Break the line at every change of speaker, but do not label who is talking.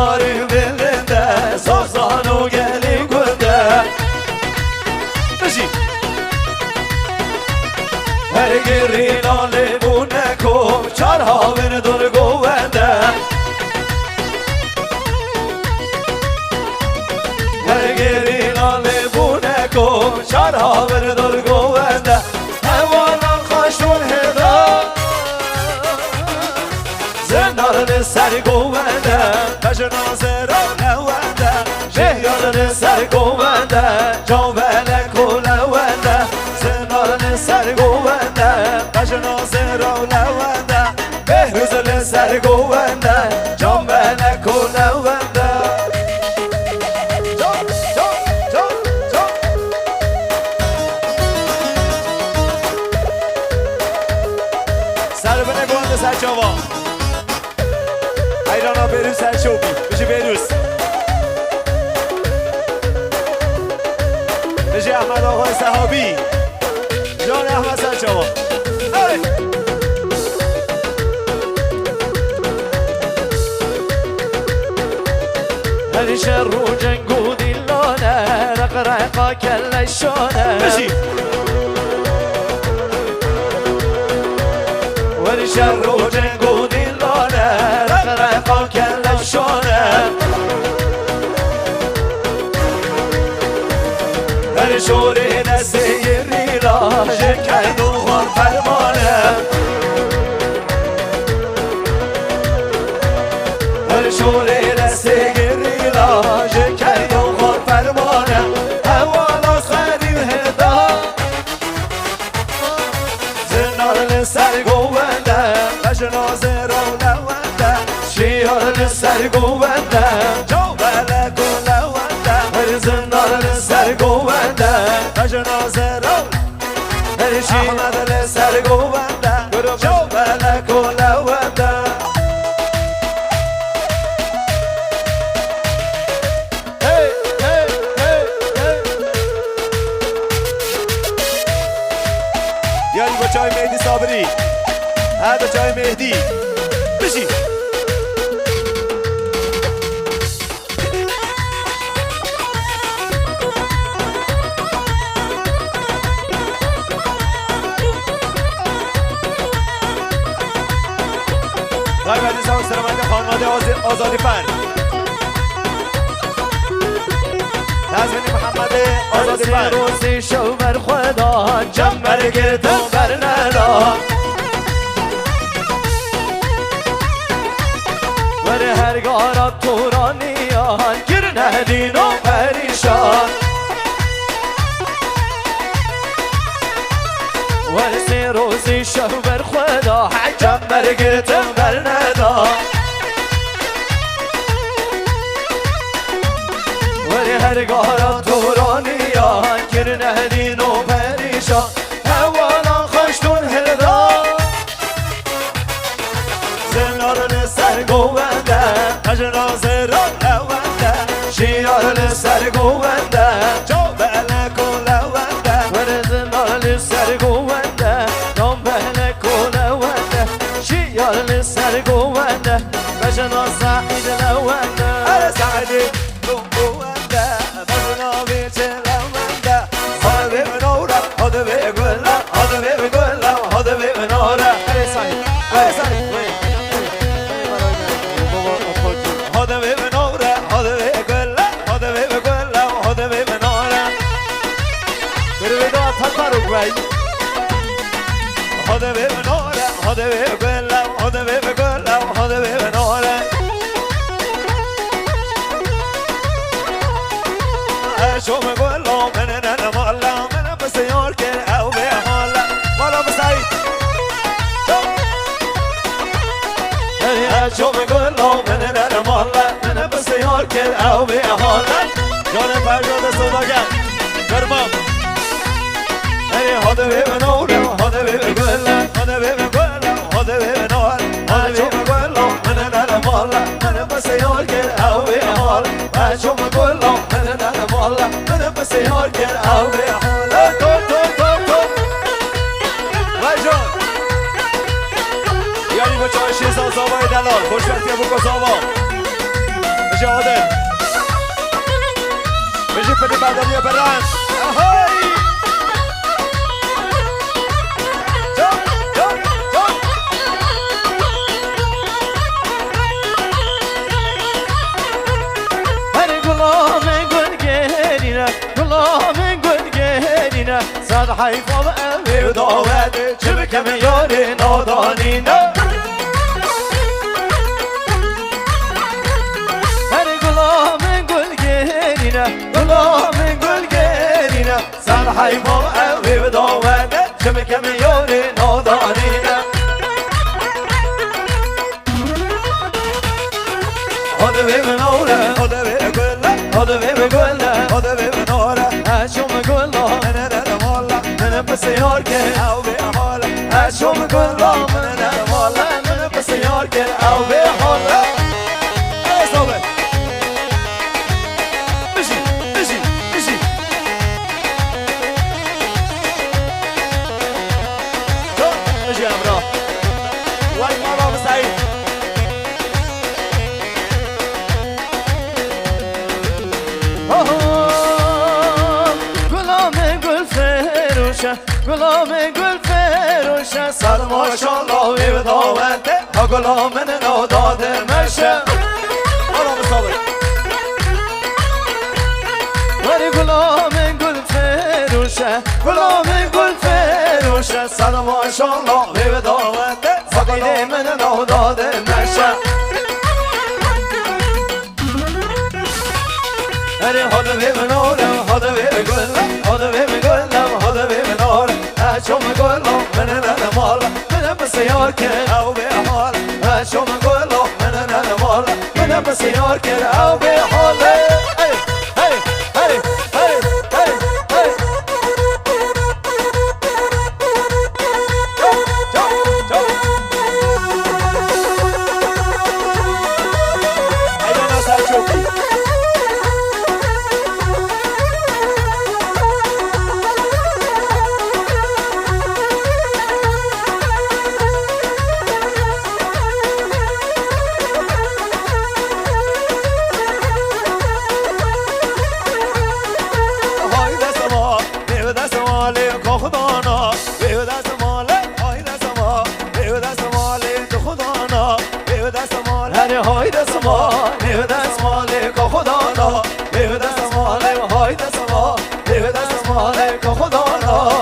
ناری بلنده سازانو گلی گنده بشی هر گری لاله بونه کو چارها بین دور گوونده هر گری لاله بونه کو چارها بین دور گوونده هوانا خاشون هدا زندان سر گوونده بجنازه را نونده شهیان سر گوونده جاوله کولونده زندان سر گوونده بجنازه را نونده بهروز سر گوونده جاوله کولونده سر بنه گونده سر جوان ایرانا بروز سر چوبی بشه بروز بشه احمد آقای صحابی جان احمد سر چوبا هرشن رو جنگو دیلانه رقرقا کلشانه بشی هرشن رو جنگو دیلانه رقرقا کلشانه هر شوری نسی ریلا شکر دوغان فرمانه هر شوری نسی ریلا شکر دوغان فرمانه حوالا خریم هدا زنار سر گوونده بجنازه را لونده شیار سر گوونده جاوله کلونده هر زنار سر گوونده بجنازه را احمد سر گوونده جاوله کلونده یعنی با چای مهدی صابری هذا چای مهدی بشی دای مهدی سلام سلامت خانواده آزادی فن نازمین محمد آزادی فن روزی شو بر خدا جمبر گردم بر ندا ور هرگارا تورانیان گر ندین و پریشان ورسی روزی شو بر خدا جمبر گردم بر ندا ور هرگارا تورانیان گر ندین و پریشان حوالا خوشتون هلدا زنارن سر گوونده اجنازه را لونده شیارن سر گوونده جاوله کلونده ور زنارن سر گوونده جاوله کلونده شیارن سر گوونده بجنا سعید لونده اره سعیدی گوونده بجنا بیچ لونده هاده به نوره هاده به گله هاده به گله هاده به نوره اره سعید اره سعید هاده به نوره هاده به گله هاده به گله هاده به نوره بره به داد پس برو گوی هاده به نوره هاده به گله هاده به گله هاده به نوره شو مقوله من انا مالا من بس يوركر او بحاله مالا بسعيد شو مقوله من انا مالا من بس يوركر او بحاله جان فرزاد سوداگر گرمم هاده به نوره هاده به گله هاده به گله هاده به نوره شو مقوله من انا مالا من بس يوركر او بحاله شو مقوله من انا مالا من بس يوركر او بحاله وجان یعنی با چای شیزان زابای دلال خوشبختی بکن زابا بجي عادل بجي بدي بعدني بران هاي صار حيفا بقلبي ودوالي جبك ميوني نودانينا هري قلو من قل جيرينا قلو من قل جيرينا صار حيفا بقلبي ودوالي جبك ميوني نودانينا هذا بيبي نورا هذا بيبي قلة هذا بيبي قلة هذا بيبي نورا أشوم قلة بس يوركن أو بحولة أشوف كله من المولى من بس يوركن أو بحولة أي صوبة مشي مشي مشي شوف مشي يا برا وين مرة بسعيد قلومي قل فيروشة صار ما شاء الله ويبداوته قلوم من نوداد المشى الله مصابر وري قلومي قل فيروشة قلومي قل فيروشة صار ما شاء الله ويبداوته قلوم من نوداد المشى هري هذا بيبنوره هذا بيبقوله هذا بيبقوله هذا بيبنوره أشوم قوله من المال من بس يوركن أو بحال أشوم قوله من المال من بس يوركن أو بحال هري هري هري هري هري هري أيضا ناس أشوفي هايدا سمالي هايدا سمالي كخدانا هايدا سمالي هايدا سمالي هايدا سمالي كخدانا